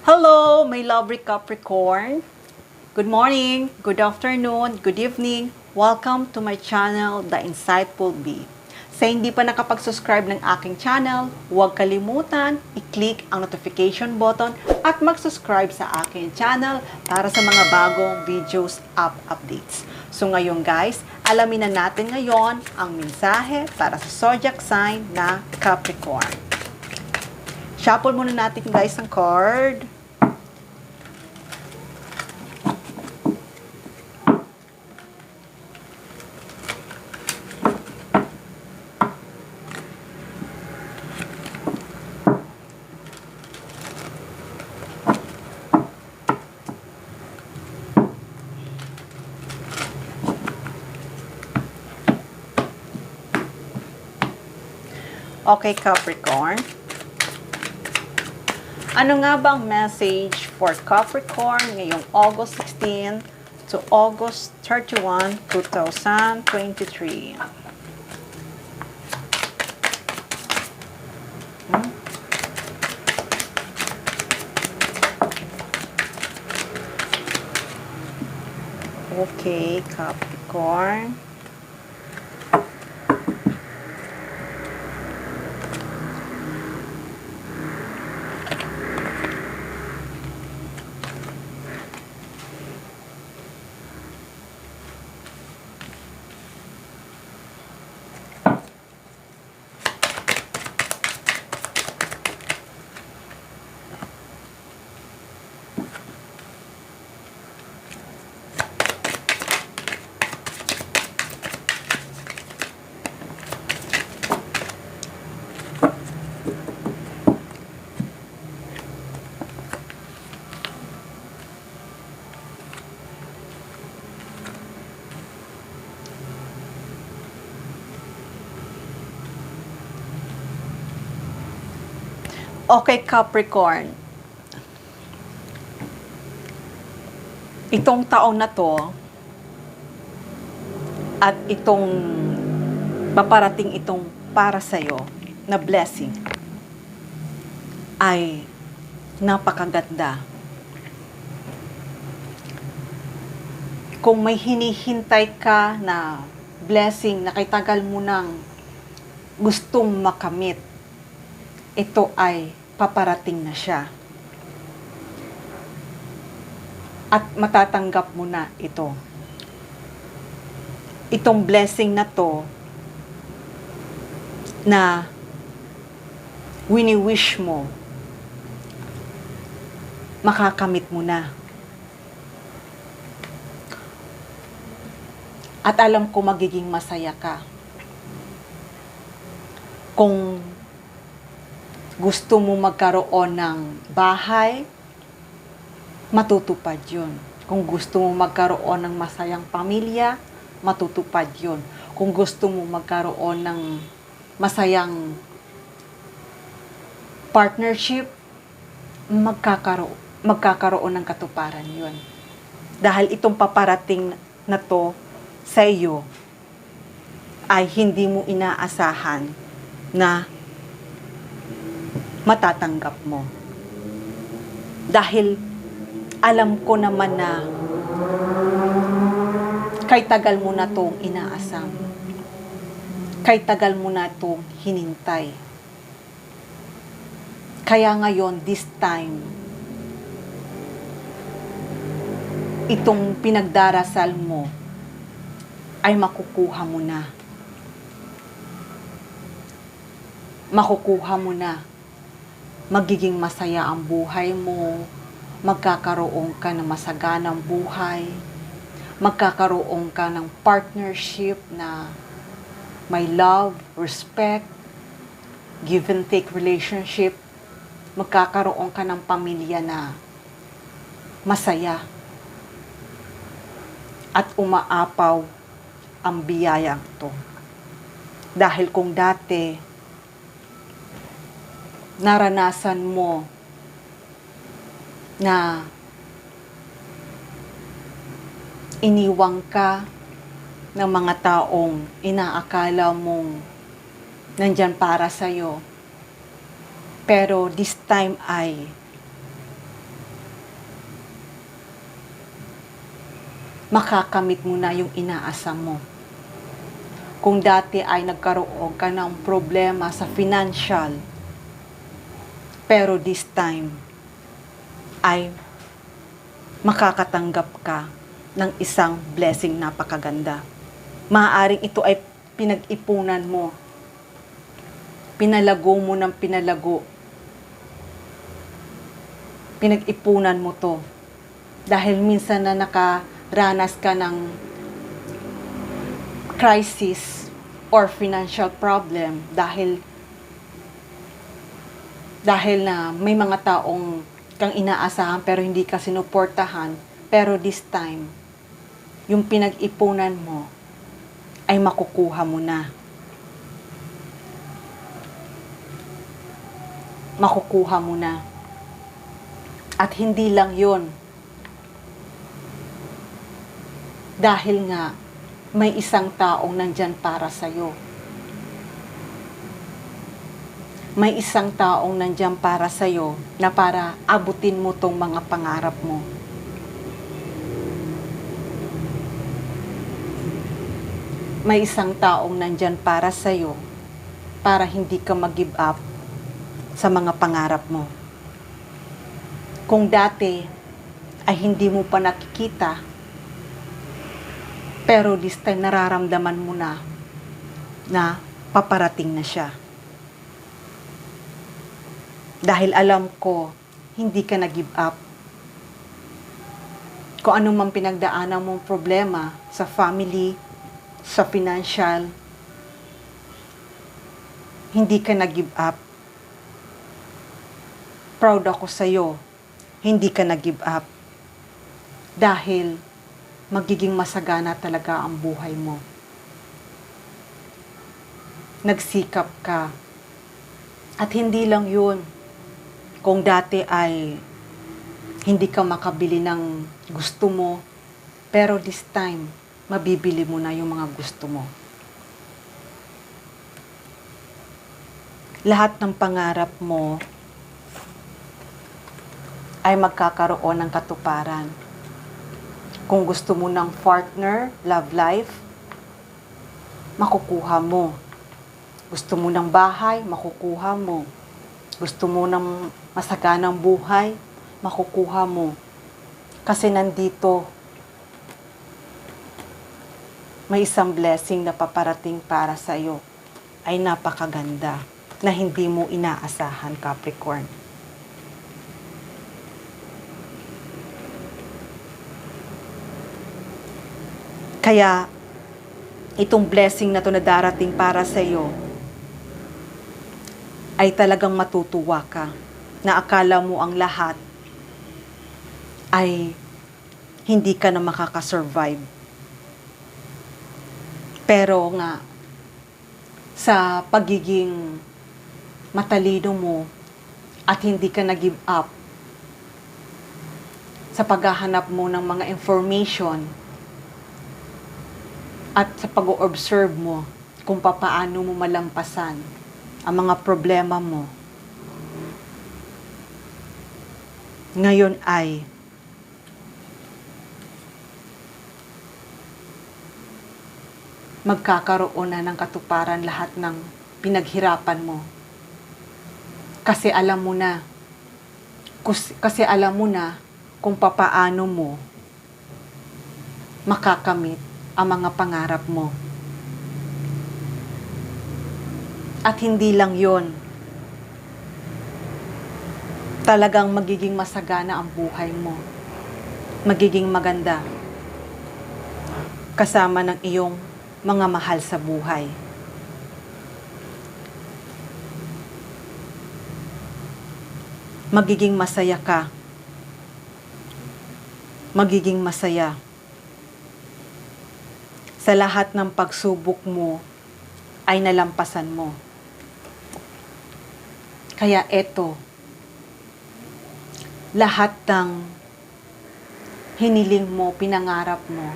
Hello, my lovely Capricorn. Good morning, good afternoon, good evening. Welcome to my channel, The Insightful Bee. Sa hindi pa nakapag-subscribe ng aking channel, huwag kalimutan i-click ang notification button at mag-subscribe sa aking channel para sa mga bagong videos updates. So ngayon guys, alamin na natin ngayon ang mensahe para sa zodiac sign na Capricorn. Shuffle muna natin guys ang card. Okay, Capricorn. Ano nga bang message for Capricorn ngayong August 16 to August 31, 2023? Okay, Capricorn. Okay, Capricorn. Itong taon na to at itong paparating itong para sa'yo na blessing ay napakaganda. Kung may hinihintay ka na blessing na kay tagal mo nang gustong makamit, ito ay paparating na siya. At matatanggap mo na ito. Itong blessing na to na wini-wish mo, makakamit mo na. At alam ko magiging masaya ka. Kung gusto mo magkaroon ng bahay, matutupad yun. Kung gusto mo magkaroon ng masayang pamilya, matutupad yun. Kung gusto mo magkaroon ng masayang partnership, magkakaroon ng katuparan yun. Dahil itong paparating na to sa iyo ay hindi mo inaasahan na matatanggap mo. Dahil alam ko naman na kay tagal mo na itong inaasam. Kay tagal mo na itong hinintay. Kaya ngayon, this time, itong pinagdarasal mo ay makukuha mo na. Makukuha mo na. Magiging masaya ang buhay mo, magkakaroon ka ng masaganang buhay, magkakaroon ka ng partnership na may love, respect, give and take relationship, magkakaroon ka ng pamilya na masaya at umaapaw ang biyayang to. Dahil kung dati naranasan mo na iniwang ka ng mga taong inaakala mong nandyan para sa'yo, Pero this time ay makakamit mo na yung inaasam mo. Kung dati ay nagkaroon ka ng problema sa financial, pero this time ay makakatanggap ka ng isang blessing napakaganda. Maaaring ito ay pinag-ipunan mo. Pinalago mo ng pinalago. Pinag-ipunan mo to. Dahil minsan na nakaranas ka ng crisis or financial problem dahil na may mga taong kang inaasahan pero hindi ka sinuportahan, pero this time yung pinag-ipunan mo ay makukuha mo na. Makukuha mo na. At hindi lang yun. Dahil nga may isang taong nandyan para sa'yo. May isang taong nandyan para sa'yo na para abutin mo tong mga pangarap mo. May isang taong nandyan para sa'yo para hindi ka mag-give up sa mga pangarap mo. Kung dati ay hindi mo pa nakikita, pero this time nararamdaman mo na paparating na siya. Dahil alam ko, hindi ka nag-give up. Kung ano man pinagdaanan mong problema sa family, sa financial, hindi ka nag-give up. Proud ako sa'yo, hindi ka nag-give up. Dahil magiging masagana talaga ang buhay mo. Nagsikap ka. At hindi lang yun. Kung dati ay hindi ka makabili ng gusto mo, pero this time, mabibili mo na yung mga gusto mo. Lahat ng pangarap mo ay magkakaroon ng katuparan. Kung gusto mo ng partner, love life, makukuha mo. Gusto mo ng bahay, makukuha mo. Gusto mo ng masaganang buhay, makukuha mo. Kasi nandito, may isang blessing na paparating para sa iyo ay napakaganda na hindi mo inaasahan, Capricorn. Kaya, itong blessing na to na darating para sa iyo, ay talagang matutuwa ka na akala mo ang lahat ay hindi ka na makakasurvive. Pero nga, sa pagiging matalino mo at hindi ka nag-give up sa paghahanap mo ng mga information at sa pag-o-observe mo kung papaano mo malampasan ang mga problema mo, ngayon ay magkakaroon na ng katuparan lahat ng pinaghirapan mo. Kasi alam mo na, kung papaano mo makakamit ang mga pangarap mo. At hindi lang yon, talagang magiging masagana ang buhay mo. Magiging maganda. Kasama ng iyong mga mahal sa buhay. Magiging masaya ka. Magiging masaya. Sa lahat ng pagsubok mo, ay nalampasan mo. Kaya eto, lahat ng hiniling mo, pinangarap mo,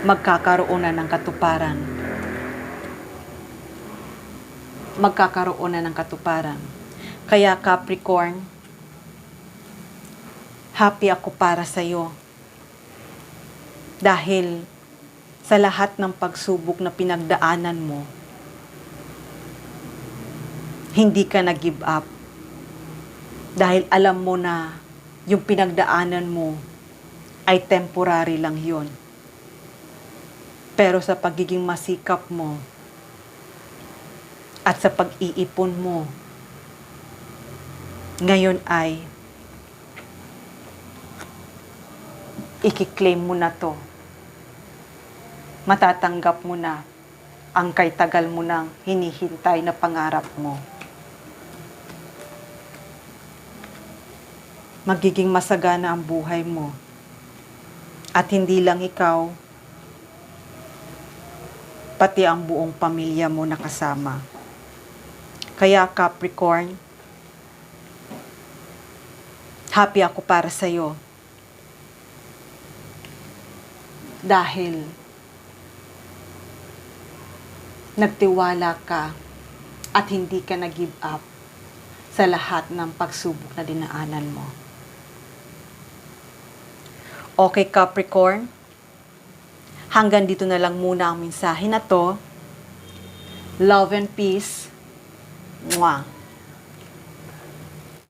magkakaroon na ng katuparan. Magkakaroon na ng katuparan. Kaya Capricorn, happy ako para sa'yo. Dahil sa lahat ng pagsubok na pinagdaanan mo, hindi ka nag-give up. Dahil alam mo na yung pinagdaanan mo ay temporary lang yon. Pero sa pagiging masikap mo at sa pag-iipon mo, ngayon ay i-claim mo na to. Matatanggap mo na ang kay tagal mo nang hinihintay na pangarap mo. Magiging masagana ang buhay mo. At hindi lang ikaw, pati ang buong pamilya mo nakasama. Kaya Capricorn, happy ako para sa'yo. Dahil nagtiwala ka at hindi ka nag-give up sa lahat ng pagsubok na dinaanan mo. Okay, Capricorn, hanggang dito na lang muna ang mensahe na to. Love and peace. Mwah.